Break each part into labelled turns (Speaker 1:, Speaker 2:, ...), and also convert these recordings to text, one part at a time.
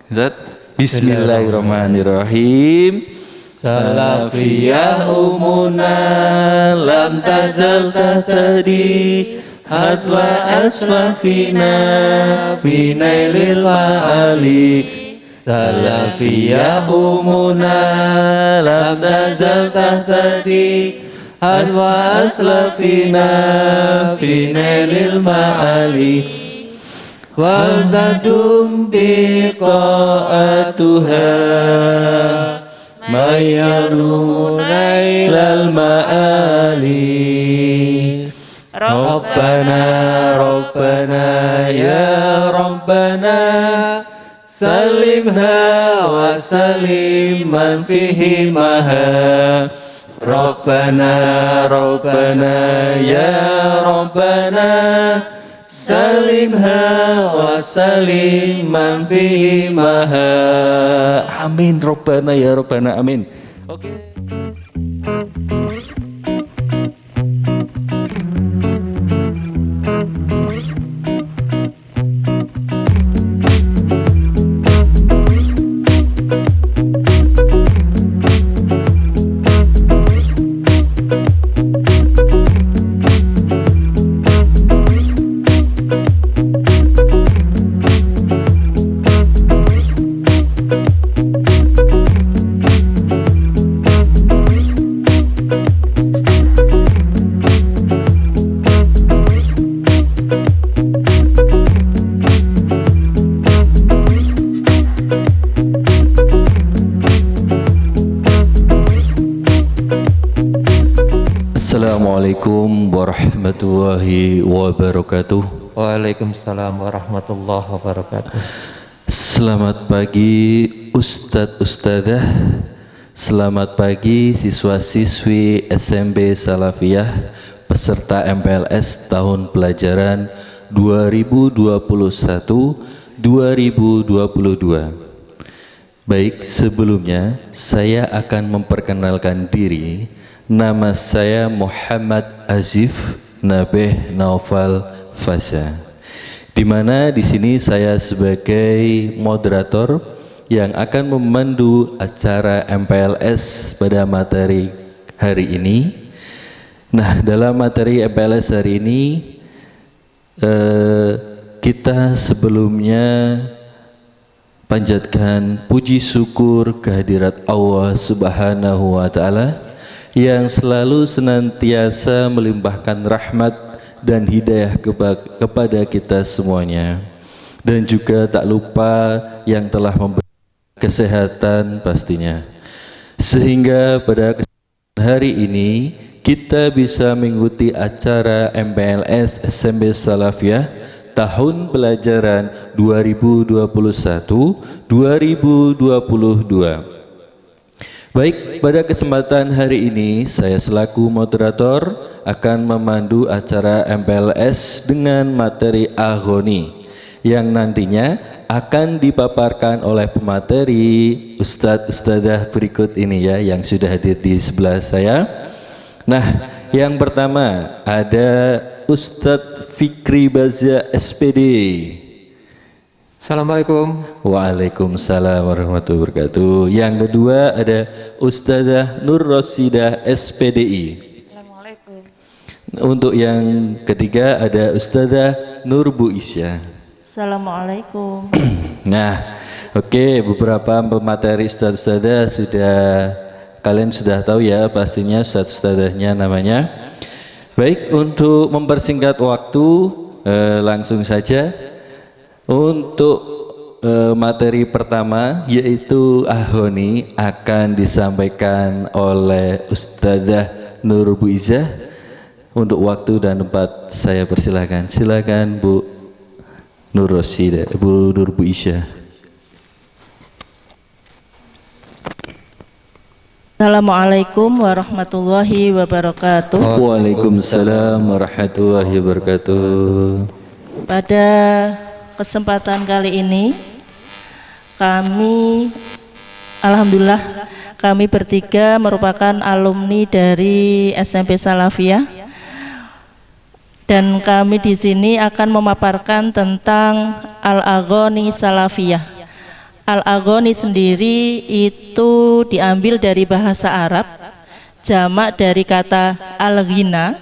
Speaker 1: Zat. Bismillahirrahmanirrahim. Salafiyah umuna lam tazal tahtadi hadwa aswafina binailil ma'ali. Salafiyah umuna lam tazal tahtadi hadwa aslafina binailil ma'ali. Waltadum biqa'atuha mayaruna ilal ma'ali. Rabbana Rabbana ya Rabbana salimha wa salim man fihi maha. Rabbana Rabbana ya Rabbana salimha wa salim man fihi maha. Amin Rabbana ya Rabbana amin. Oke. Assalamualaikum warahmatullahi wabarakatuh.
Speaker 2: Waalaikumsalam warahmatullahi wabarakatuh.
Speaker 1: Selamat pagi Ustadz Ustadzah. Selamat pagi siswa-siswi SMP Salafiyah peserta MPLS tahun pelajaran 2021-2022. Baik, sebelumnya saya akan memperkenalkan diri. Nama saya Muhammad Azif Nabih Naufal Faza. Di mana di sini saya sebagai moderator yang akan memandu acara MPLS pada materi hari ini. Nah, dalam materi MPLS hari ini kita sebelumnya panjatkan puji syukur kehadirat Allah Subhanahu wa taala yang selalu senantiasa melimpahkan rahmat dan hidayah kepada kita semuanya, dan juga tak lupa yang telah memberi kesehatan pastinya, sehingga pada kesempatan hari ini kita bisa mengikuti acara MPLS SMP Salafiyah tahun pelajaran 2021-2022. Baik, pada kesempatan hari ini saya selaku moderator akan memandu acara MPLS dengan materi Aghoni yang nantinya akan dipaparkan oleh pemateri Ustadz Ustadzah berikut ini ya, yang sudah hadir di sebelah saya. Nah, yang pertama ada Ustadz Fikri Baza SPD.
Speaker 2: Assalamualaikum.
Speaker 1: Waalaikumsalam warahmatullahi wabarakatuh. Yang kedua ada Ustazah Nur Rosidah SPDI.
Speaker 3: Assalamualaikum.
Speaker 1: Untuk yang ketiga ada Ustazah Nur Bu Isya.
Speaker 3: Assalamualaikum.
Speaker 1: Nah, oke, beberapa pemateri ustadz-ustadzah kalian sudah tahu ya pastinya ustadz-ustadzahnya namanya. Baik, untuk mempersingkat waktu langsung saja untuk materi pertama yaitu Aghoni akan disampaikan oleh Ustadzah Nur Bu Izzah. Untuk waktu dan tempat saya persilakan. Silakan Bu Nur Rosidah, Bu Nur Bu Izzah.
Speaker 3: Assalamualaikum warahmatullahi wabarakatuh.
Speaker 1: Waalaikumsalam warahmatullahi wabarakatuh.
Speaker 3: Pada kesempatan kali ini alhamdulillah kami bertiga merupakan alumni dari SMP Salafiyah, dan kami di sini akan memaparkan tentang Al-Aghoni Salafiyah. Al-Aghani sendiri itu diambil dari bahasa Arab, jamak dari kata al-ghina,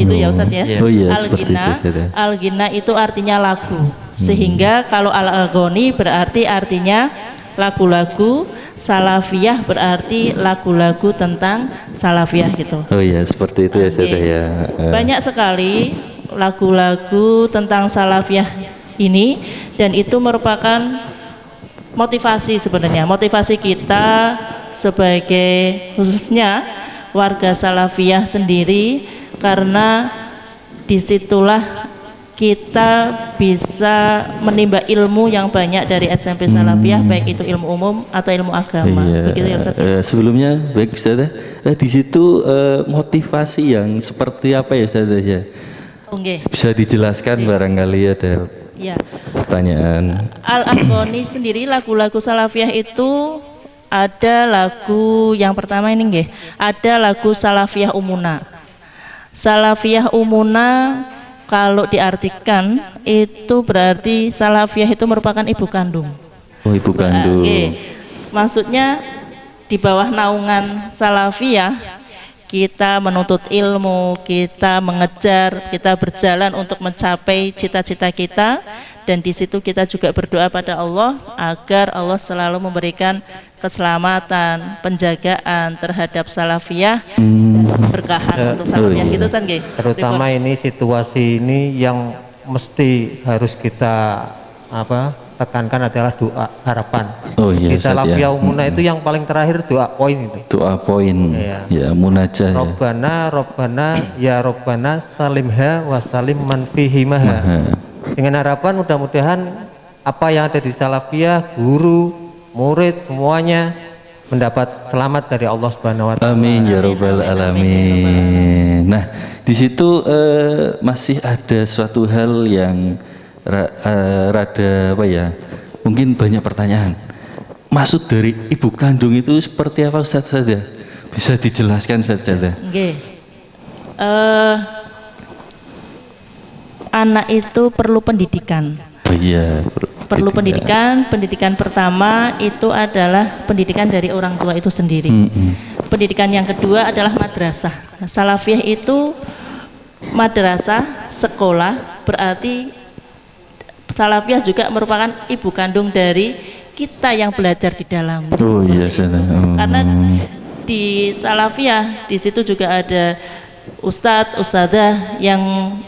Speaker 3: gitu ya Ustadz ya.
Speaker 1: Oh iya, seperti
Speaker 3: Al-ghina,
Speaker 1: itu, Ustadz.
Speaker 3: al-ghina itu artinya lagu. Sehingga kalau al-Aghani berarti artinya lagu-lagu, salafiyah berarti lagu-lagu tentang salafiyah gitu.
Speaker 1: Oh iya, seperti itu ya Ustadz
Speaker 3: Oke.
Speaker 1: ya.
Speaker 3: Banyak sekali lagu-lagu tentang salafiyah ini, dan itu merupakan motivasi sebenarnya, motivasi kita sebagai khususnya warga salafiyah sendiri, karena disitulah kita bisa menimba ilmu yang banyak dari SMP Salafiyah, baik itu ilmu umum atau ilmu agama.
Speaker 1: Iya.
Speaker 3: Begitu ya Ustaz?
Speaker 1: Sebelumnya baik Ustaz, di situ motivasi yang seperti apa ya Ustaz ya?
Speaker 3: Oke.
Speaker 1: Bisa dijelaskan barangkali ada
Speaker 3: Ya.
Speaker 1: pertanyaan.
Speaker 3: Al-Aghani sendiri, lagu-lagu salafiyah itu ada lagu yang pertama ini nggih, ada lagu salafiyah umuna. Salafiyah umuna kalau diartikan itu berarti salafiyah itu merupakan ibu kandung.
Speaker 1: Oh, ibu kandung.
Speaker 3: Maksudnya di bawah naungan salafiyah kita menuntut ilmu, kita mengejar, kita berjalan untuk mencapai cita-cita kita, dan di situ kita juga berdoa pada Allah agar Allah selalu memberikan keselamatan, penjagaan terhadap salafiyah, berkahan untuk salafiyah.
Speaker 1: iya.
Speaker 3: Gitu kan nggih?
Speaker 2: Terutama ini situasi ini yang mesti harus kita tekankan adalah doa harapan.
Speaker 1: Oh iya,
Speaker 2: Di
Speaker 1: Ustaz,
Speaker 2: Salafiyah
Speaker 1: ya.
Speaker 2: Umuna itu yang paling terakhir doa poin itu.
Speaker 1: Doa poin.
Speaker 2: Iya.
Speaker 1: Ya, munajah ya.
Speaker 2: Robbana ya Robbana salimha wa salim man fihimaha. Dengan harapan mudah-mudahan apa yang ada di Salafiyah, guru, murid semuanya mendapat selamat dari Allah Subhanahu wa taala.
Speaker 1: Amin ya robbal alamin. Nah, di situ masih ada suatu hal yang rada apa ya? Mungkin banyak pertanyaan. Maksud dari ibu kandung itu seperti apa Ustaz saja? Bisa dijelaskan Ustaz saja?
Speaker 3: Nggih. Anak itu perlu pendidikan.
Speaker 1: Oh iya,
Speaker 3: Perlu pendidikan. Pendidikan pertama itu adalah pendidikan dari orang tua itu sendiri. Pendidikan yang kedua adalah madrasah. Nah, salafiyah itu madrasah, sekolah, berarti salafiyah juga merupakan ibu kandung dari kita yang belajar di dalam.
Speaker 1: Oh iya, Ustaz.
Speaker 3: Karena di salafiyah di situ juga ada ustadz, ustadzah yang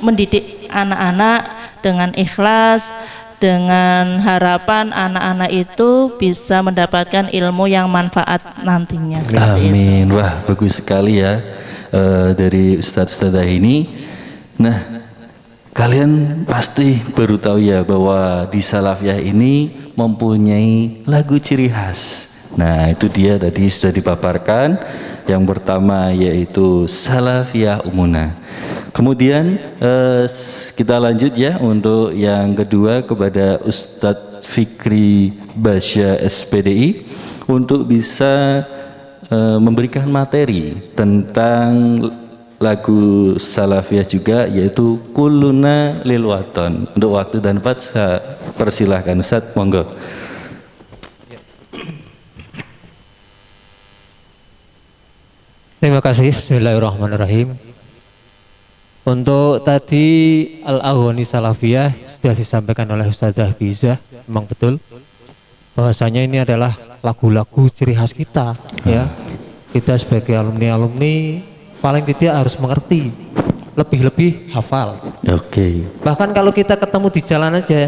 Speaker 3: mendidik anak-anak dengan ikhlas, dengan harapan anak-anak itu bisa mendapatkan ilmu yang manfaat nantinya. Seperti itu.
Speaker 1: Amin. Wah, bagus sekali ya dari Ustadz-Ustadzah ini. Nah, kalian pasti baru tahu ya bahwa di Salafiyah ini mempunyai lagu ciri khas. Nah, itu dia tadi sudah dipaparkan. Yang pertama yaitu Salafiyah Umuna. Kemudian kita lanjut ya untuk yang kedua kepada Ustadz Fikri Basya SPDI untuk bisa memberikan materi tentang lagu Salafiyah juga, yaitu Kuluna Lil Waton. Untuk waktu dan tempat saya persilahkan Ustadz, monggo.
Speaker 2: Terima kasih. Bismillahirrahmanirrahim. Untuk tadi Al-Aghani Salafiyah sudah disampaikan oleh Ustazah Biza, memang betul bahwasanya ini adalah lagu-lagu ciri khas kita, ya. Kita sebagai alumni-alumni paling tidak harus mengerti, lebih-lebih hafal.
Speaker 1: Oke.
Speaker 2: Bahkan kalau kita ketemu di jalan aja,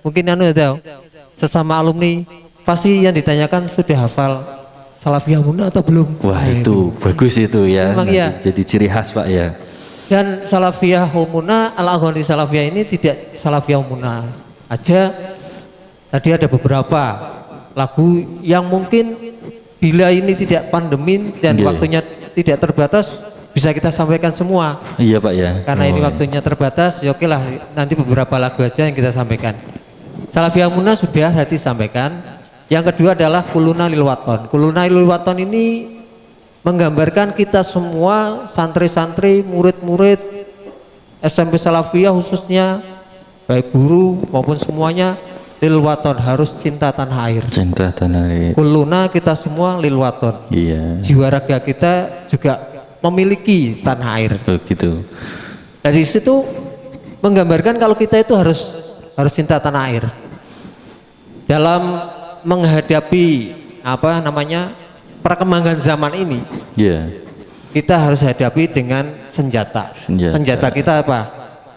Speaker 2: mungkin tahu, sesama alumni pasti yang ditanyakan sudah hafal Salafiyah Umuna atau belum?
Speaker 1: Wah,
Speaker 2: Nah,
Speaker 1: itu bagus itu ya.
Speaker 2: Memang
Speaker 1: Nanti
Speaker 2: iya.
Speaker 1: jadi ciri khas Pak ya.
Speaker 2: Dan Salafiyah Umuna, Al-Aghani Salafiyah ini tidak Salafiyah Umuna aja. Tadi ada beberapa lagu yang mungkin bila ini tidak pandemi dan
Speaker 1: Iya.
Speaker 2: waktunya tidak terbatas bisa kita sampaikan semua.
Speaker 1: Iya Pak ya.
Speaker 2: Karena ini waktunya terbatas, ya oke lah, nanti beberapa lagu aja yang kita sampaikan. Salafiyah Umuna sudah tadi sampaikan. Yang kedua adalah Kuluna Lil Waton. Kuluna Lil Waton ini menggambarkan kita semua santri-santri, murid-murid SMP Salafiyah khususnya, baik guru maupun semuanya, lil waton, harus cinta tanah air.
Speaker 1: Cinta tanah air.
Speaker 2: Kuluna, kita semua lil waton.
Speaker 1: Iya.
Speaker 2: Jiwa raga kita juga memiliki tanah air.
Speaker 1: Oh gitu.
Speaker 2: Dari situ menggambarkan kalau kita itu harus cinta tanah air. Dalam menghadapi perkembangan zaman ini,
Speaker 1: Iya.
Speaker 2: kita harus hadapi dengan senjata. Senjata kita apa?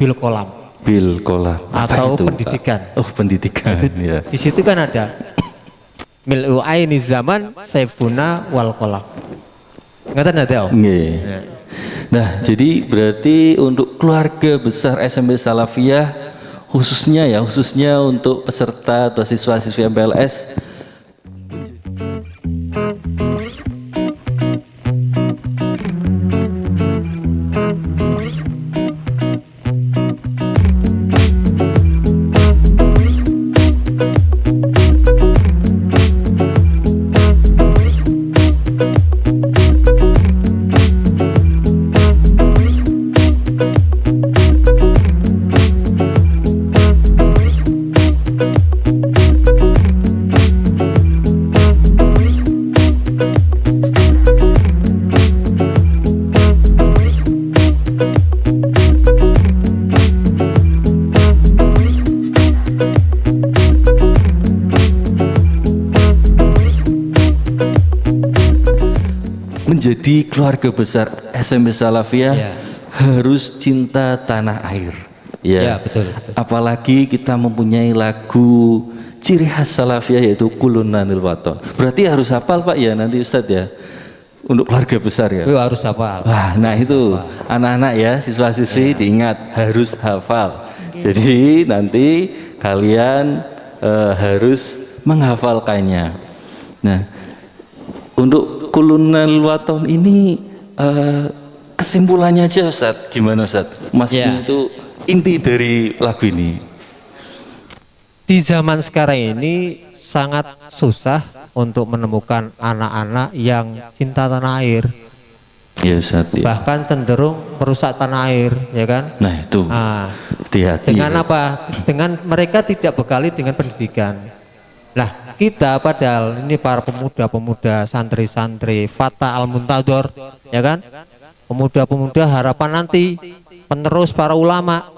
Speaker 2: Bil kolam.
Speaker 1: Bil kolam.
Speaker 2: Atau
Speaker 1: itu,
Speaker 2: pendidikan.
Speaker 1: Pak? Oh, pendidikan. Ya.
Speaker 2: Di situ kan ada mil'u aini zaman saifuna wal kolam. Ngatan ada?
Speaker 1: Nggih. Nah, jadi berarti untuk keluarga besar SMP Salafiyah khususnya untuk peserta atau siswa-siswi MPLS menjadi keluarga besar SMP Salafiyah harus cinta tanah air. Ya,
Speaker 2: betul.
Speaker 1: Apalagi kita mempunyai lagu ciri khas Salafiyah yaitu Kulunanil Waton. Berarti harus hafal Pak ya nanti Ustadz ya. Untuk keluarga besar ya.
Speaker 2: Harus hafal.
Speaker 1: Wah, nah itu anak-anak ya, siswa-siswi diingat harus hafal. Jadi nanti kalian harus menghafalkannya. Nah, untuk Kulunal Waton ini kesimpulannya aja Ustadz, gimana Ustadz? Mas itu inti dari lagu ini.
Speaker 2: Di zaman sekarang ini sangat susah untuk menemukan anak-anak yang cinta tanah air.
Speaker 1: Ya Ustadz. Ya.
Speaker 2: Bahkan cenderung merusak tanah air, ya kan?
Speaker 1: Nah itu. Hati-hati.
Speaker 2: Dengan apa? Dengan mereka tidak bekali dengan pendidikan. Nah, kita padahal ini para pemuda-pemuda, santri-santri, Fata Al-Muntador, ya kan? Pemuda-pemuda harapan nanti, penerus para ulama.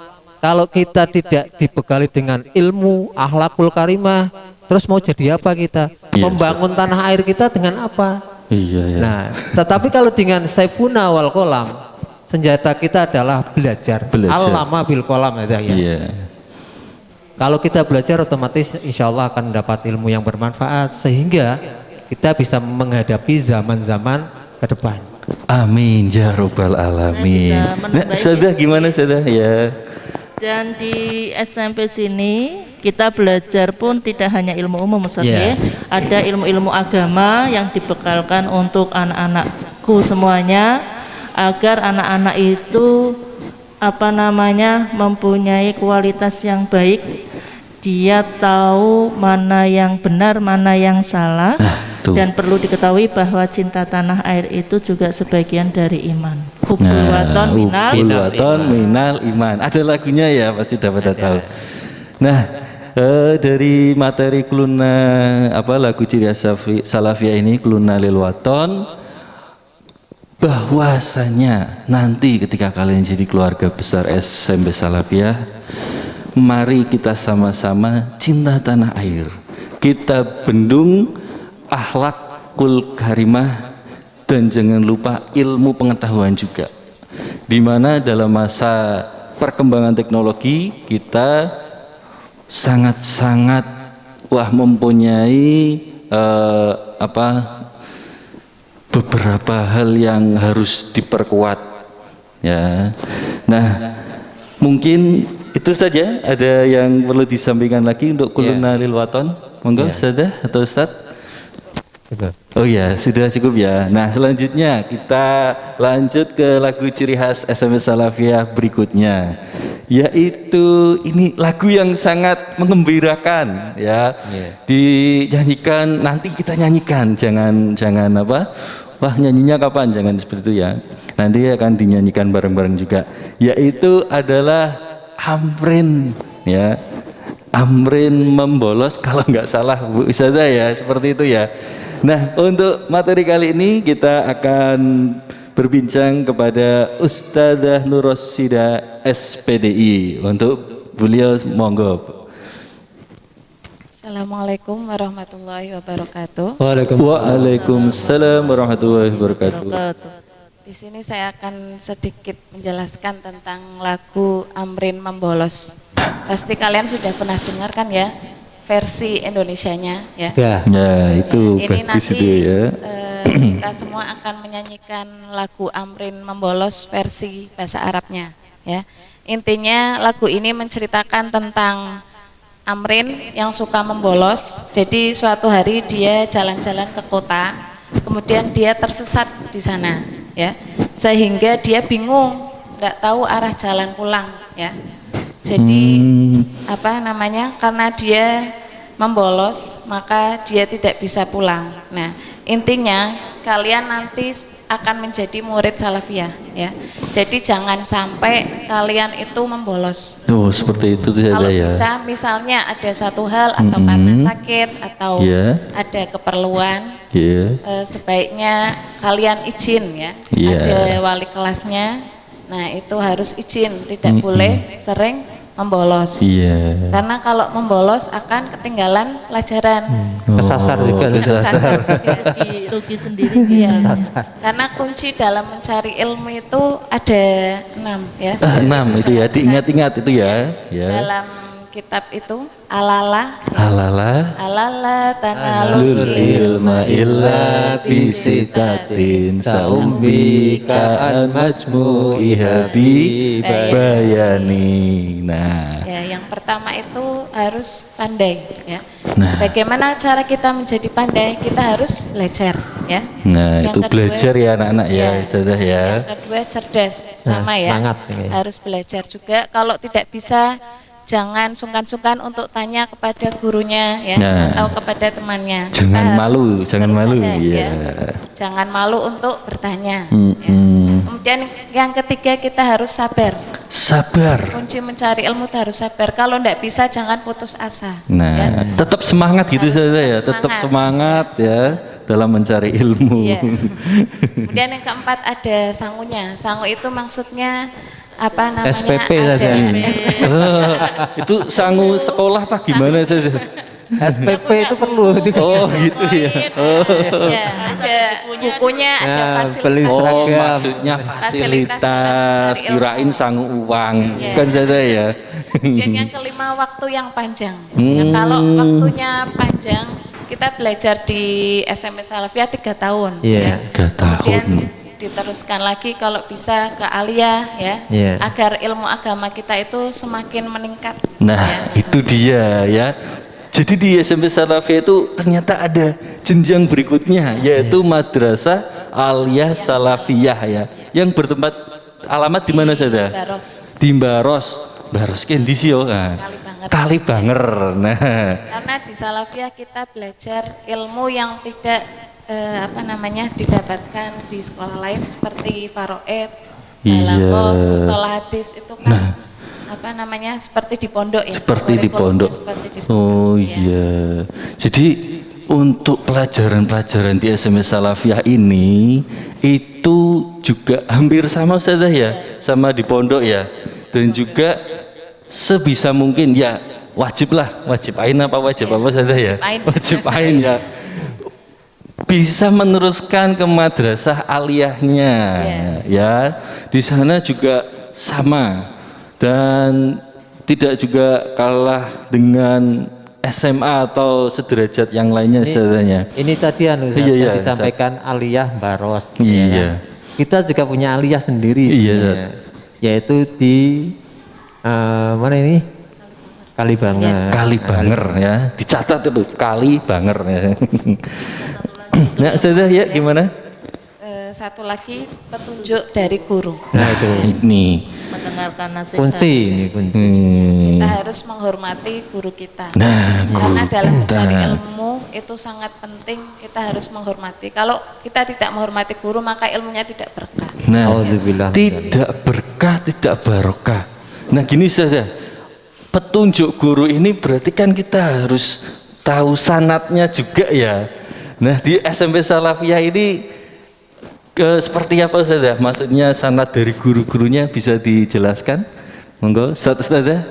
Speaker 2: Kalau kita tidak dibekali dengan ilmu, akhlakul karimah, terus mau jadi apa kita? Membangun tanah air kita dengan apa?
Speaker 1: Iya.
Speaker 2: Nah, tetapi kalau dengan saifuna wal kolam, senjata kita adalah belajar. Al-lama bil kolam, ya.
Speaker 1: Iya.
Speaker 2: Kalau kita belajar otomatis insya Allah akan mendapat ilmu yang bermanfaat sehingga kita bisa menghadapi zaman-zaman ke depan.
Speaker 1: Amin ya robbal alamin. Nah, Ustadzah gimana Ustadzah ya?
Speaker 3: Dan di SMP sini kita belajar pun tidak hanya ilmu umum Ustaz ya. Ada ilmu-ilmu agama yang dibekalkan untuk anak-anakku semuanya agar anak-anak itu mempunyai kualitas yang baik. Dia tahu mana yang benar, mana yang salah. Dan perlu diketahui bahwa cinta tanah air itu juga sebagian dari iman. Hubbul waton
Speaker 1: minal iman. Ada lagunya ya, pasti dapat tahu. Nah, dari materi lagu ciri khas Salafiyah ini Kulunanil Waton, bahwasanya nanti ketika kalian jadi keluarga besar SMP Salafiyah, mari kita sama-sama cinta tanah air. Kita bendung akhlakul karimah dan jangan lupa ilmu pengetahuan juga. Di mana dalam masa perkembangan teknologi kita sangat-sangat mempunyai beberapa hal yang harus diperkuat ya. Nah, mungkin itu saja. Ada yang perlu disampaikan lagi untuk Kulunanil Waton? Monggo Ustazah atau Ustadz? Oh ya, sudah cukup ya. Nah, selanjutnya kita lanjut ke lagu ciri khas SMP Salafiyah berikutnya, yaitu ini lagu yang sangat mengembirakan ya. Dinyanyikan, nanti kita nyanyikan, jangan wah nyanyinya kapan, jangan seperti itu ya. Nanti akan dinyanyikan bareng-bareng juga, yaitu adalah Amrin ya. Amrin membolos kalau nggak salah Bu Ustazah ya, seperti itu ya. Nah, untuk materi kali ini kita akan berbincang kepada Ustazah Nurrosyida SPDI. Untuk beliau monggo.
Speaker 4: Assalamualaikum warahmatullahi wabarakatuh.
Speaker 1: Waalaikumsalam warahmatullahi wabarakatuh.
Speaker 4: Di sini saya akan sedikit menjelaskan tentang lagu Amrin Membolos. Pasti kalian sudah pernah dengar kan ya versi Indonesianya ya.
Speaker 1: Ya, itu
Speaker 4: Ya, ini
Speaker 1: bagus
Speaker 4: nanti
Speaker 1: itu ya.
Speaker 4: kita semua akan menyanyikan lagu Amrin Membolos versi bahasa Arabnya ya. Intinya lagu ini menceritakan tentang Amrin yang suka membolos. Jadi suatu hari dia jalan-jalan ke kota, kemudian dia tersesat di sana ya, sehingga dia bingung, nggak tahu arah jalan pulang ya. Jadi karena dia membolos maka dia tidak bisa pulang. Nah, intinya kalian nanti akan menjadi murid salafiyah ya. Jadi jangan sampai kalian itu membolos.
Speaker 1: Oh, seperti itu saja
Speaker 4: Kalau
Speaker 1: ya.
Speaker 4: bisa misalnya ada suatu hal atau karena sakit atau ada keperluan, sebaiknya kalian izin ya. Ada wali kelasnya. Nah, itu harus izin, tidak boleh sering membolos. Karena kalau membolos akan ketinggalan pelajaran.
Speaker 2: Kesasar juga.
Speaker 4: Kesasar juga.
Speaker 3: Rugi sendiri.
Speaker 4: Iya. Karena kunci dalam mencari ilmu itu ada 6 ya.
Speaker 1: 6 itu ya, diingat-ingat itu ya.
Speaker 4: Dalam kitab itu alala
Speaker 1: tanalul ilma illa bisitatin saumbika an majmu'iha bi bayani. Nah,
Speaker 4: ya, yang pertama itu harus pandai ya. Bagaimana cara kita menjadi pandai? Kita harus belajar ya.
Speaker 1: Nah,
Speaker 4: yang
Speaker 1: itu
Speaker 4: kedua,
Speaker 1: belajar ya anak-anak ya, Ustazah ya.
Speaker 4: Yang kedua cerdas, sama ya. Harus belajar juga. Kalau tidak bisa, jangan sungkan-sungkan untuk tanya kepada gurunya ya, atau kepada temannya.
Speaker 1: Jangan malu, jangan malu ya.
Speaker 4: Jangan malu untuk bertanya. Ya. Kemudian yang ketiga kita harus sabar. Kunci mencari ilmu itu harus sabar. Kalau tidak bisa jangan putus asa.
Speaker 1: Nah, tetap semangat gitu saja ya, tetap semangat ya dalam mencari ilmu.
Speaker 4: Ya. Kemudian yang keempat ada sangunya. Sangu itu maksudnya apa namanya?
Speaker 2: SPP saja.
Speaker 1: Itu sangu sekolah apa gimana saja?
Speaker 2: SPP itu perlu.
Speaker 1: Oh gitu ya.
Speaker 4: Ya, ada bukunya, ada fasilitas.
Speaker 1: Oh, maksudnya fasilitas. Kirain sangu uang, bukan saja ya.
Speaker 4: Dan yang kelima waktu yang panjang. Ya, kalau waktunya panjang, kita belajar di SMP Salafiyah 3 tahun.
Speaker 1: Iya. 3 tahun.
Speaker 4: Kemudian diteruskan lagi kalau bisa ke aliyah ya, agar ilmu agama kita itu semakin meningkat.
Speaker 1: Nah, itu dia ya. Jadi di SMP Salafiyah itu ternyata ada jenjang berikutnya, yaitu Madrasah Aliyah Salafiyah ya, yang bertempat alamat di mana saja? Di Mbaros. Mbaros kendi sih yo kan. Kali banger. Nah,
Speaker 4: karena di Salafiyah kita belajar ilmu yang tidak didapatkan di sekolah lain seperti faraid, balaghah, mustalah hadis itu kan seperti di pondok ya.
Speaker 1: Seperti di pondok. Oh iya. Jadi untuk pelajaran-pelajaran di SMP Salafiyah ini itu juga hampir sama Ustazah ya, sama di pondok ya. Dan juga sebisa mungkin ya wajib ain apa Ustazah ya? Wajib ain ya. Bisa meneruskan ke madrasah aliyahnya ya. Di sana juga sama dan tidak juga kalah dengan SMA atau sederajat yang lainnya Ustazahnya.
Speaker 2: Ini tadi disampaikan aliyah Mbaros. Iya. Kita juga punya aliyah sendiri.
Speaker 1: Iya.
Speaker 2: Yaitu di mana ini?
Speaker 1: Kalibanger ya. Dicatat itu Kalibanger ya. Nah, Ustazah ya gimana?
Speaker 4: Satu lagi petunjuk dari guru.
Speaker 2: Nah, itu
Speaker 1: ini
Speaker 3: mendengarkan nasihat.
Speaker 2: Kunci.
Speaker 4: Kita harus menghormati guru kita. Karena dalam mencari ilmu itu sangat penting, kita harus menghormati. Kalau kita tidak menghormati guru maka ilmunya tidak berkah.
Speaker 1: Nah, tidak berkah, tidak barokah. Nah, gini saja. petunjuk guru ini berarti kan kita harus tahu sanatnya juga ya. Nah di SMP Salafiyah ini seperti apa Ustazah? Maksudnya sanat dari guru-gurunya bisa dijelaskan? Monggo Ustazah.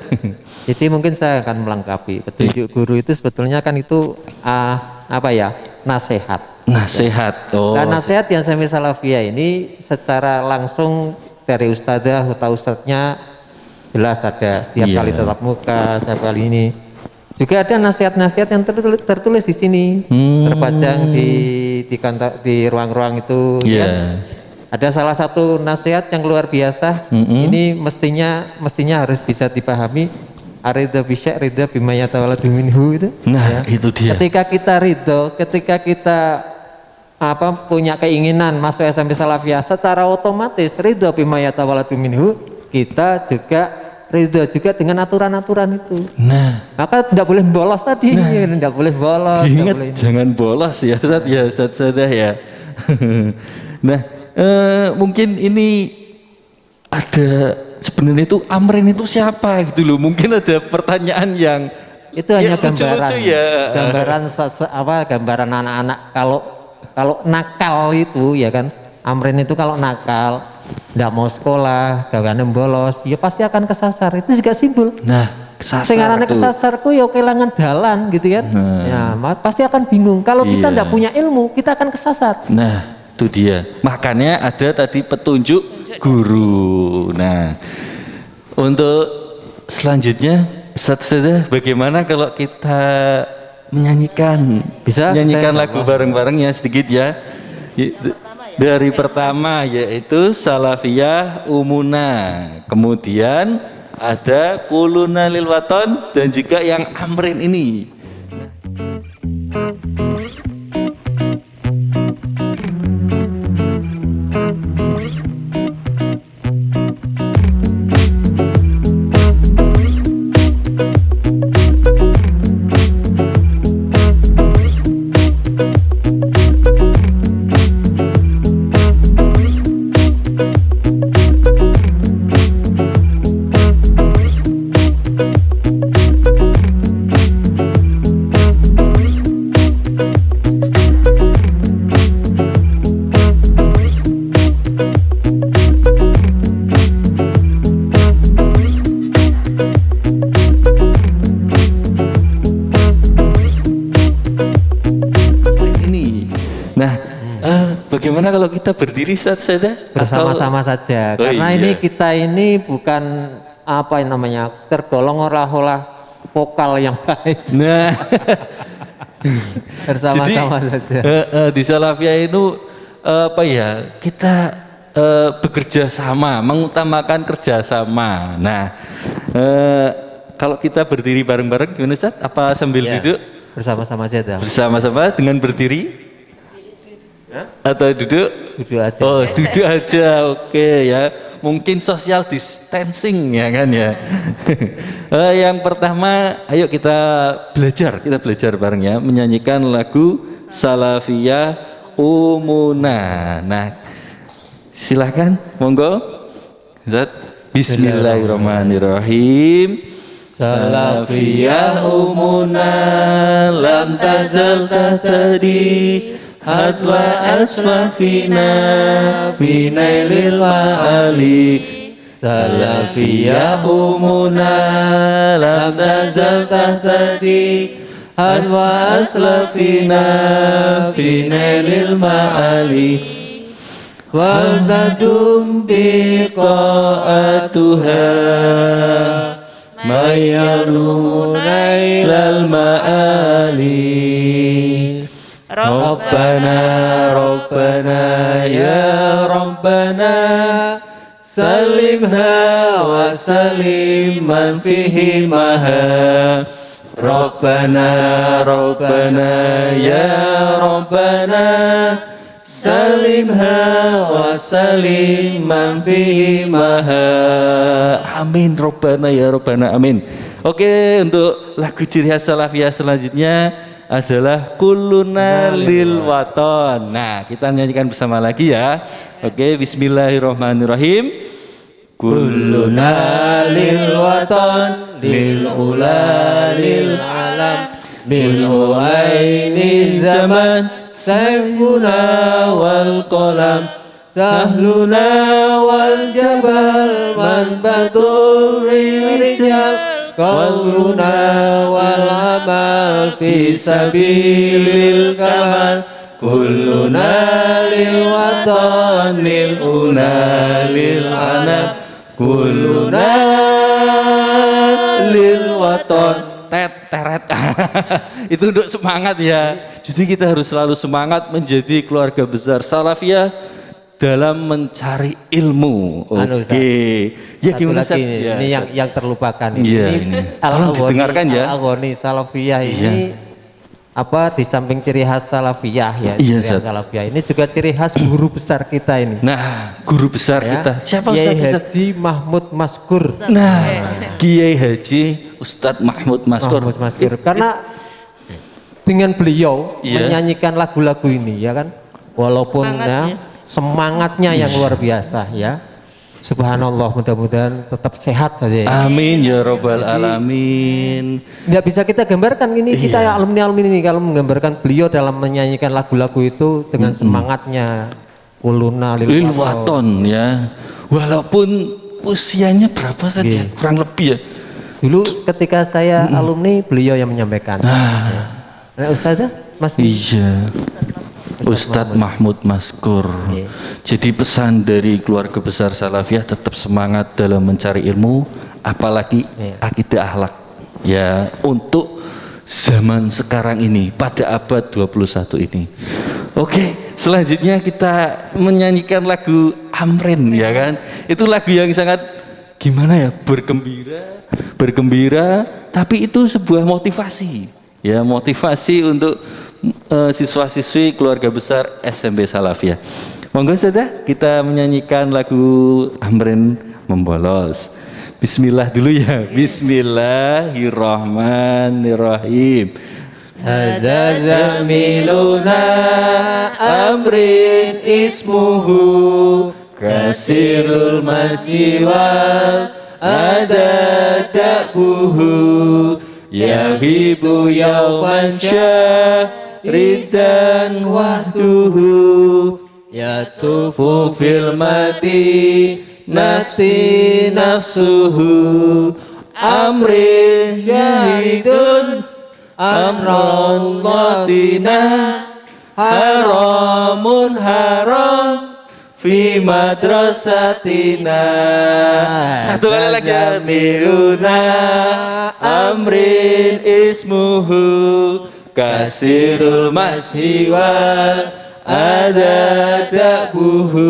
Speaker 2: Jadi mungkin saya akan melengkapi petunjuk guru itu sebetulnya kan itu apa ya, nasihat.
Speaker 1: Nasihat. Oh.
Speaker 2: Nah, nasihat yang SMP Salafiyah ini secara langsung dari ustazah atau ustadznya jelas ada setiap
Speaker 1: Iya.
Speaker 2: kali tatap muka, setiap kali ini. Juga ada nasihat-nasihat yang tertulis di sini, terpajang di kantor, di ruang-ruang itu.
Speaker 1: Iya.
Speaker 2: Kan? Ada salah satu nasihat yang luar biasa. Ini mestinya harus bisa dipahami. Aridho bisya ridho bima yatawalladu minhu itu.
Speaker 1: Nah, itu dia.
Speaker 2: Ketika kita ridho, ketika kita punya keinginan masuk SMP Salafiyah, secara otomatis ridho bima yatawalladu minhu, kita juga ridho juga dengan aturan-aturan itu.
Speaker 1: Nah,
Speaker 2: Maka tidak boleh bolos tadi, tidak boleh bolos.
Speaker 1: ingat
Speaker 2: boleh
Speaker 1: jangan bolos ya Ustaz ya, Ustaz Sadah ya. Nah, mungkin ini ada sebenarnya itu amrin itu siapa gitu loh. Mungkin ada pertanyaan yang
Speaker 2: itu hanya gambaran,
Speaker 1: lucu-lucu ya.
Speaker 2: gambaran anak-anak kalau nakal itu ya kan, amrin itu kalau nakal, tidak mau sekolah, gaweane bolos, ya pasti akan kesasar. Itu juga simbol.
Speaker 1: Nah, kesasar
Speaker 2: Sing arane
Speaker 1: tuh.
Speaker 2: kesasarku ya kehilangan dalan gitu kan. Ya, pasti akan bingung. Kalau kita
Speaker 1: Iya.
Speaker 2: tidak punya ilmu, kita akan kesasar.
Speaker 1: Nah, itu dia. Makanya ada tadi petunjuk guru. Nah, untuk selanjutnya Ustaz Sadah, bagaimana kalau kita menyanyikan?
Speaker 2: Bisa,
Speaker 1: menyanyikan
Speaker 2: saya
Speaker 1: lagu bareng-bareng ya sedikit ya. Dari pertama yaitu Salafiyah Umuna. Kemudian ada Kuluna Lil Waton dan juga yang Amrin ini. Bagaimana kalau kita berdiri Ustaz Sadah?
Speaker 2: Bersama-sama saja.
Speaker 1: Oh,
Speaker 2: Karena
Speaker 1: iya.
Speaker 2: ini kita ini bukan apa yang namanya tergolong olah-olah vokal yang baik.
Speaker 1: Nah,
Speaker 2: Bersama-sama saja.
Speaker 1: Di Salafiyah itu apa ya? Kita bekerja sama, mengutamakan kerjasama. Nah, kalau kita berdiri bareng-bareng gimana Ustaz? Apa sambil
Speaker 2: Ya,
Speaker 1: duduk?
Speaker 2: bersama-sama saja.
Speaker 1: Bersama-sama dengan berdiri? Atau duduk?
Speaker 2: Duduk aja.
Speaker 1: Oh, duduk aja, oke ya. Mungkin social distancing ya kan ya. Yang pertama, ayo kita belajar bareng ya, menyanyikan lagu Salafiyah Umuna. Nah, silakan, monggo. Zat. Bismillahirrahmanirrahim. Salafiyah Umuna lam tazal tahtadi Hadwa asmafina binailil ma'ali Salafiyah umuna lam tazal tahtadi Hadwa aslafina binailil ma'ali Wal tadum biqa'atuha Mayaruna ilal ma'ali Rabbana ya Rabbana Salimha wa salim man fihi maha Rabbana ya Rabbana Salimha wa salim man fihi maha. Amin Rabbana ya Rabbana amin. Oke, untuk lagu ciri khas Salafiyah selanjutnya adalah Kuluna Lil Waton. Nah, kita nyanyikan bersama lagi ya. Oke, bismillahirrahmanirrahim.
Speaker 2: kulluna lil watan lil ula lil alam minhu aini zaman saifuna wal qalam sahluna wal jabal manbatul rijal qauluna wal amal fi sabilil kamal kulluna lil watan lil una lil anam kulluna lil watan
Speaker 1: teret. Itu untuk semangat ya. Jadi kita harus selalu semangat menjadi keluarga besar salafiyah dalam mencari ilmu. Oke. Ya
Speaker 2: Satu
Speaker 1: gimana
Speaker 2: lagi
Speaker 1: Ustaz?
Speaker 2: ini,
Speaker 1: Ya,
Speaker 2: ini
Speaker 1: Ustaz.
Speaker 2: yang terlupakan
Speaker 1: Iya, ini. Tolong didengarkan ya.
Speaker 2: Al-Aghani Salafiyah ini
Speaker 1: Iya.
Speaker 2: apa di samping ciri khas Salafiyah ya,
Speaker 1: Iya,
Speaker 2: ciri khas
Speaker 1: Ustaz.
Speaker 2: Salafiyah ini juga ciri khas guru besar kita ini.
Speaker 1: Nah, guru besar
Speaker 2: Ya.
Speaker 1: kita. Siapa
Speaker 2: Kiai
Speaker 1: Ustaz?
Speaker 2: Haji Mahmud Maskur.
Speaker 1: Nah, Kiai Haji Ustadz Mahmud Maskur.
Speaker 2: Mahmud Maskur. Karena dengan beliau
Speaker 1: Iya.
Speaker 2: menyanyikan lagu-lagu ini ya kan, walaupun semangatnya yang luar biasa ya. Subhanallah, mudah-mudahan tetap sehat saja ya.
Speaker 1: Amin ya robbal alamin.
Speaker 2: Nggak bisa kita gambarkan ini, kita ya alumni-alumni ini kalau menggambarkan beliau dalam menyanyikan lagu-lagu itu dengan semangatnya uluna
Speaker 1: Lil waton ya. Walaupun usianya berapa saja?
Speaker 2: Iya.
Speaker 1: Kurang lebih ya.
Speaker 2: Dulu ketika saya alumni beliau yang menyampaikan. Nah, Ustazah masih
Speaker 1: Iya. Ustadz Mahmud Maskur.
Speaker 2: Iya.
Speaker 1: Jadi pesan dari keluarga besar salafiyah tetap semangat dalam mencari ilmu, apalagi
Speaker 2: Iya.
Speaker 1: akidah akhlak. Ya, untuk zaman sekarang ini pada abad 21 ini. Oke, selanjutnya kita menyanyikan lagu Amrin ya kan. Itu lagu yang sangat gimana ya? Bergembira, tapi itu sebuah motivasi. Ya, motivasi untuk siswa-siswi keluarga besar SMP Salafiyah. Monggo saja kita menyanyikan lagu Amrin Membolos. Bismillah dulu ya. Bismillahirrahmanirrahim.
Speaker 2: Hadza zamiluna amrin ismuhu kasirul masjiwal adadabuhu yahibu yawman syahridan wahduhu yatufu fil mati nafsi nafsuhu amrin syahidun amron batina haramun haram fi madrasatina. Satu kali lagi. Zamiluna amrin ismuhu kasirul masjiwal adadabuhu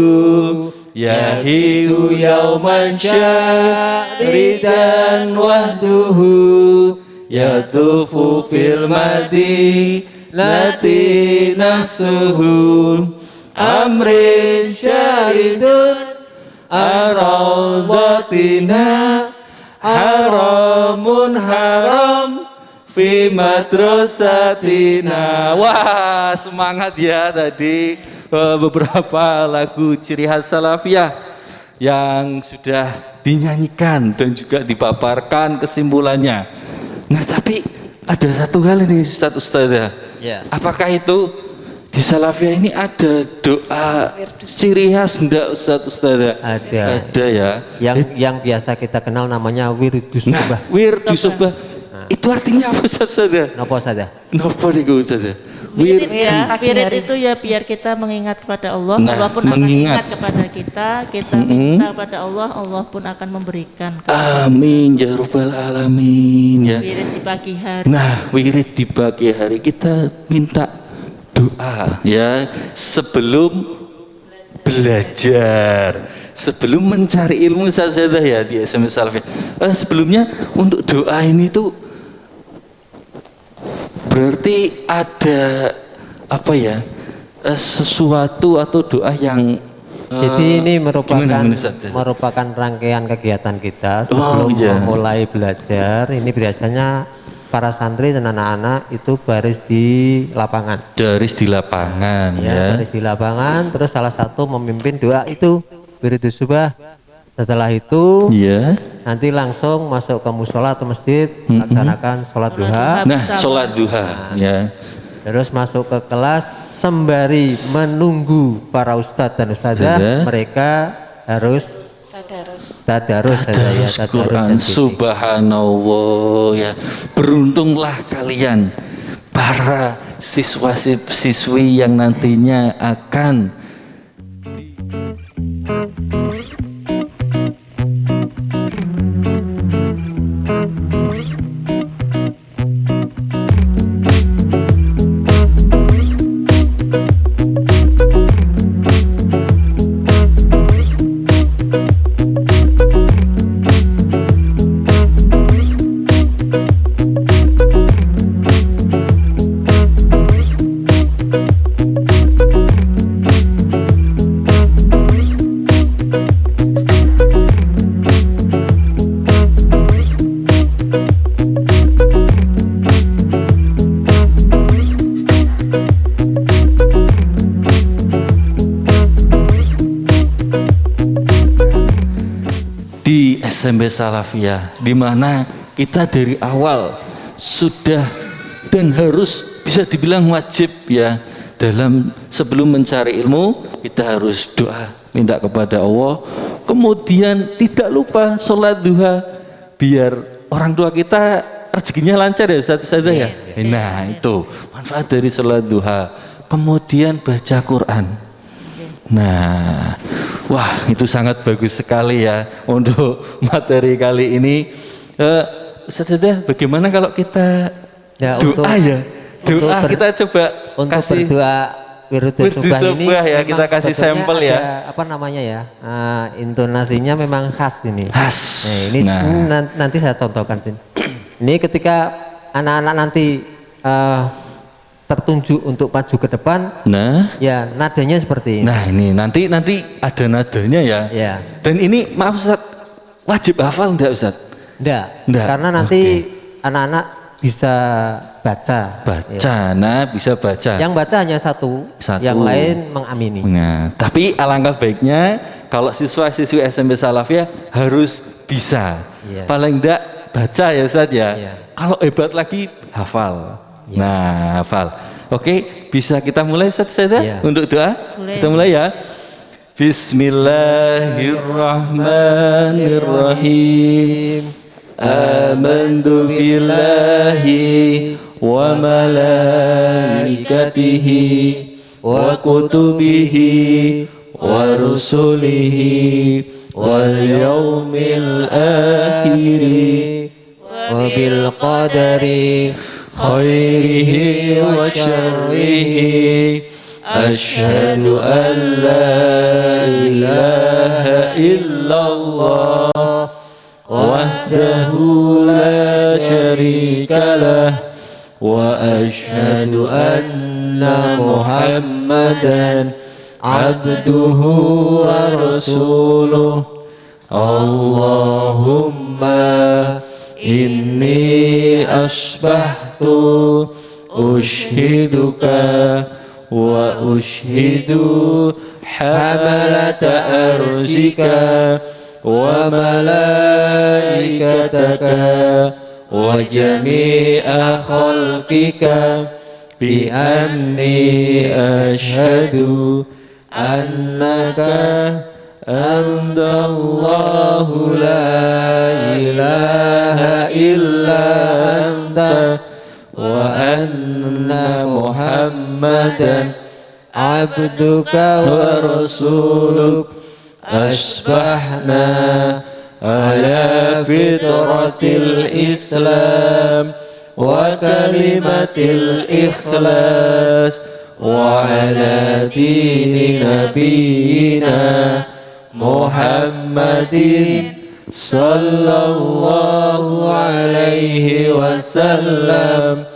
Speaker 2: yahiu yauman syahridan wahduhu yatufu fil madi nati nafsuhu amrin syaridun arawdatina haramun haram fi madrasatina. Wah, semangat ya tadi beberapa lagu ciri khas salafiyah yang sudah dinyanyikan dan juga dipaparkan kesimpulannya. Nah, tapi ada satu hal ini Ustazah. Ya.
Speaker 1: Apakah itu di salafiyah ini ada doa ciri khas enggak Ustazah?
Speaker 2: Ada.
Speaker 1: Ada ya.
Speaker 2: Yang biasa kita kenal namanya wiridus
Speaker 1: Nah,
Speaker 2: subah.
Speaker 1: wirdu subah. Itu artinya apa Ustazah?
Speaker 2: Napa saja?
Speaker 1: Napa niku Ustazah?
Speaker 3: Wirid ya,
Speaker 4: pagi
Speaker 3: wirid
Speaker 4: hari.
Speaker 3: itu ya biar kita mengingat kepada Allah,
Speaker 1: Nah,
Speaker 3: Allah pun akan
Speaker 1: mengingat.
Speaker 3: ingat kepada kita minta kepada Allah, Allah pun akan memberikan.
Speaker 1: Amin ya rabbal alamin ya.
Speaker 3: Wirid di pagi hari.
Speaker 1: Nah, wirid di pagi hari kita minta doa ya sebelum belajar, sebelum mencari ilmu saja ya di SMP Salafiyah. Sebelumnya untuk doa ini tuh berarti ada apa ya? Sesuatu atau doa yang
Speaker 2: Jadi ini
Speaker 1: gimana, Ustaz?
Speaker 2: merupakan rangkaian kegiatan kita sebelum
Speaker 1: iya.
Speaker 2: memulai belajar. Ini biasanya para santri dan anak-anak itu baris di lapangan.
Speaker 1: Baris di lapangan
Speaker 2: Ya,
Speaker 1: ya.
Speaker 2: baris di lapangan. Terus salah satu memimpin doa itu wiridus subah. Setelah itu
Speaker 1: Iya.
Speaker 2: nanti langsung masuk ke musola atau masjid, laksanakan sholat duha.
Speaker 1: Nah, sholat duha, ya.
Speaker 2: Terus masuk ke kelas sembari menunggu para ustadz dan ustadzah,
Speaker 1: Ustadzah.
Speaker 2: mereka harus
Speaker 4: Tadarus.
Speaker 2: tadarus
Speaker 1: Tadarus Quran.
Speaker 2: dan zikir.
Speaker 1: Subhanallah, ya. Beruntunglah kalian para siswa-siswi yang nantinya akan di SMP Salafiyah, di mana kita dari awal sudah dan harus bisa dibilang wajib ya, dalam sebelum mencari ilmu kita harus doa minta kepada Allah, kemudian tidak lupa sholat duha biar orang tua kita rezekinya lancar ya Ustaz ya. Nah itu manfaat dari sholat duha, kemudian baca Quran. Nah, wah itu sangat bagus sekali ya untuk materi kali ini. Ustaz, bagaimana kalau kita
Speaker 2: Ya,
Speaker 1: doa
Speaker 2: untuk-
Speaker 1: ya? Doa
Speaker 2: untuk
Speaker 1: kita coba
Speaker 2: Untuk
Speaker 1: kasih
Speaker 2: berdoa wirid
Speaker 1: Wirdu
Speaker 2: subah ini
Speaker 1: subah ya,
Speaker 2: memang
Speaker 1: kita kasih
Speaker 2: sebetulnya
Speaker 1: sampel ya.
Speaker 2: ada, apa namanya ya, intonasinya memang khas ini.
Speaker 1: khas.
Speaker 2: Nah, ini nanti saya contohkan sini. Ini ketika anak-anak nanti tertunjuk untuk maju ke depan,
Speaker 1: Nah,
Speaker 2: ya nadanya seperti ini.
Speaker 1: nah ini nanti ada nadanya ya.
Speaker 2: Ya,
Speaker 1: Dan ini maaf Ustaz, wajib hafal enggak Ustaz?
Speaker 2: enggak,
Speaker 1: Enggak,
Speaker 2: karena nanti anak-anak bisa baca.
Speaker 1: Baca, nah bisa baca.
Speaker 2: Yang baca hanya satu,
Speaker 1: Satu.
Speaker 2: yang lain mengamini.
Speaker 1: Nah, tapi alangkah baiknya kalau siswa-siswi SMP Salafiyah harus bisa.
Speaker 2: Iya.
Speaker 1: Paling enggak baca ya Ustaz ya.
Speaker 2: Iya.
Speaker 1: Kalau hebat lagi hafal.
Speaker 2: Iya.
Speaker 1: Nah, hafal. Oke, bisa kita mulai Ustaz ya
Speaker 2: Iya.
Speaker 1: untuk doa?
Speaker 3: Boleh.
Speaker 1: Kita mulai ya. Bismillahirrahmanirrahim. Amantu billahi wa malaikatihi wa kutubihi wa rusulihi wal yaumil akhiri
Speaker 2: Wa bil qadari
Speaker 1: khairihi wa syarrihi asyhadu an la ilaha illallah wahdahu la syarika lah wa asyhadu anna muhammadan abduhu wa rasuluh. Allahumma inni asbahtu ushiduka wa ushidu hamalata arsika wa malaikataka wa jami'a khalqika bi anni ashhadu annaka Allahu la ilaha illa anta wa anna Muhammadan abduka wa rasuluk. Asbahna ala fitratil Islam wa kalimatil ikhlas wa ala dini nabiyina Muhammadin sallallahu alaihi wasallam.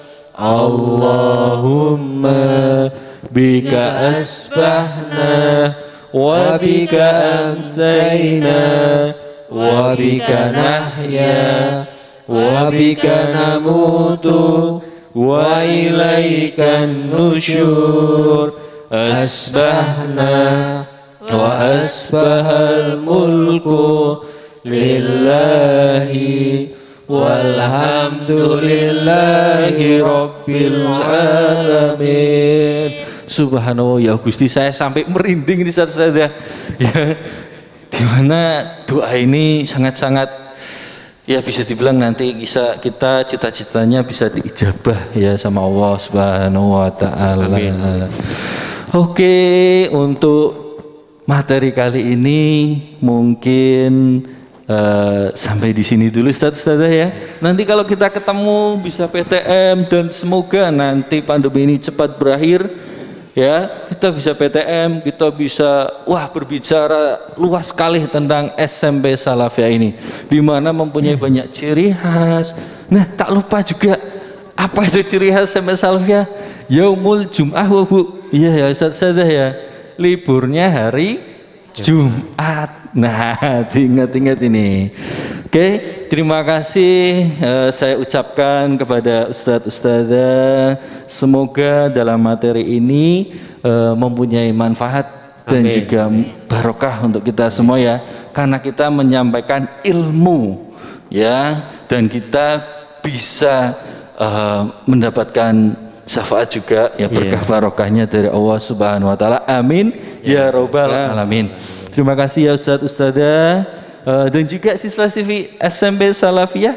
Speaker 1: Allahumma bika asbahna wa bika amsayna wa bika nahya wa bika namutu wa ilaikan nusyur. Asbahna wa asbahal mulku lillahi walhamdulillahi rabbil alamin. Subhanallah, ya Gusti, saya sampai merinding di saat saya ya, dimana doa ini sangat-sangat ya bisa dibilang nanti bisa kita cita-citanya bisa diijabah ya sama Allah Subhanahu wa taala. Oke, untuk materi kali ini mungkin sampai di sini dulu Ustaz ya. Nanti kalau kita ketemu bisa PTM dan semoga nanti pandemi ini cepat berakhir ya, kita bisa PTM, kita bisa berbicara luas sekali tentang SMP Salafiyah ini, di mana mempunyai banyak ciri khas. Nah, tak lupa juga apa itu ciri khas SMP Salafiyah? Yaumul Jum'ah, Bu. Iya ya Ustaz ya. Liburnya hari Jumat. Nah, ingat-ingat ini. Oke, terima kasih saya ucapkan kepada Ustadz-Ustadzah. Semoga dalam materi ini mempunyai manfaat dan juga barokah untuk kita semua ya. Karena kita menyampaikan ilmu ya, dan kita bisa mendapatkan syafaat juga ya, berkah barokahnya dari Allah Subhanahu wa taala. Amin ya rabbal alamin. Terima kasih ya Ustadz Ustadzah dan juga siswa-siswi SMP Salafiyah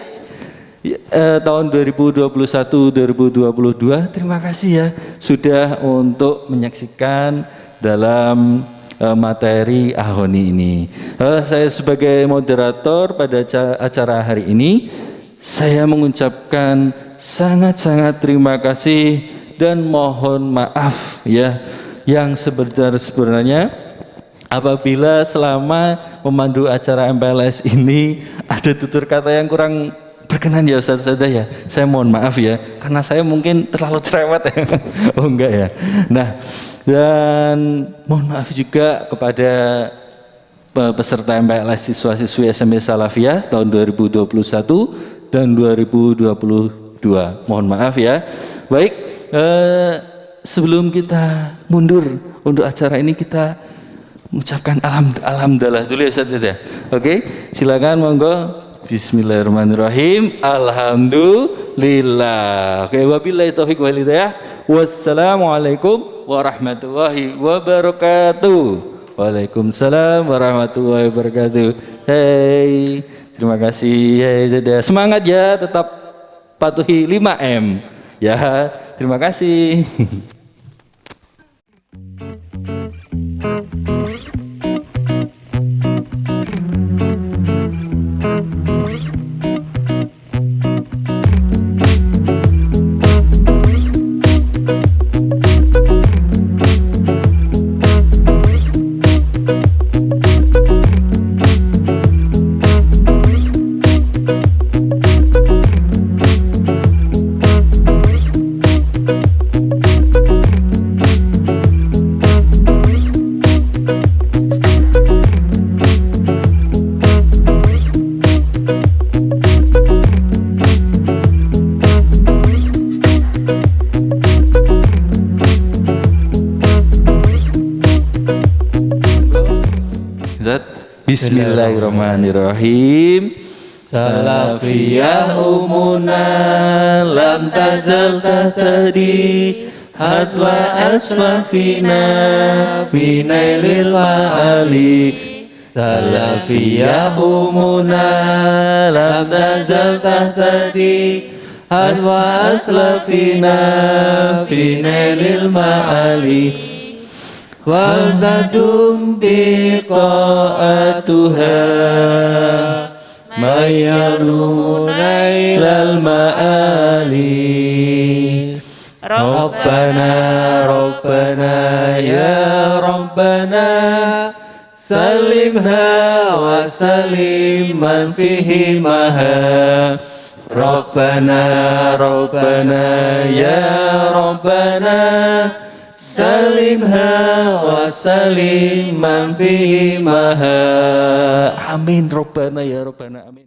Speaker 1: tahun 2021-2022. Terima kasih ya sudah untuk menyaksikan dalam materi Ahoni ini. Saya sebagai moderator pada acara hari ini, saya mengucapkan sangat-sangat terima kasih dan mohon maaf ya yang sebenarnya apabila selama memandu acara MPLS ini ada tutur kata yang kurang berkenan ya Ustaz ya. Saya mohon maaf ya, karena saya mungkin terlalu cerewet ya. Oh enggak ya. Nah, dan mohon maaf juga kepada peserta MPLS siswa-siswi SMP Salafiyah tahun 2021 dan 2022. Mohon maaf ya. Baik, sebelum kita mundur untuk acara ini, kita mengucapkan alhamdulillah dulu ya Ustaz ya. Oke, silakan monggo. Bismillahirrahmanirrahim. Alhamdulillah. Oke, wabillahi taufik wal hidayah. Wassalamualaikum warahmatullahi wabarakatuh. Waalaikumsalam warahmatullahi wabarakatuh. Hey, terima kasih. Hey, dadah. Semangat ya, tetap patuhi 5M. Ya, terima kasih. Bismillahirrahmanirrahim. Salafiyah umuna lam tazal tahtadi hadwa asmafina binailil ma'ali. Salafiyah umuna lam tazal tahtadi hadwa aslafina binailil ma'ali. Waltadum biqa'atuha mayyaruna ilal ma'ali. Rabbana Rabbana ya Rabbana salimha wa salim man fihi maha. Rabbana Rabbana ya Rabbana salimha wa salim man fihi maha. Amin Rabbana ya Rabbana amin.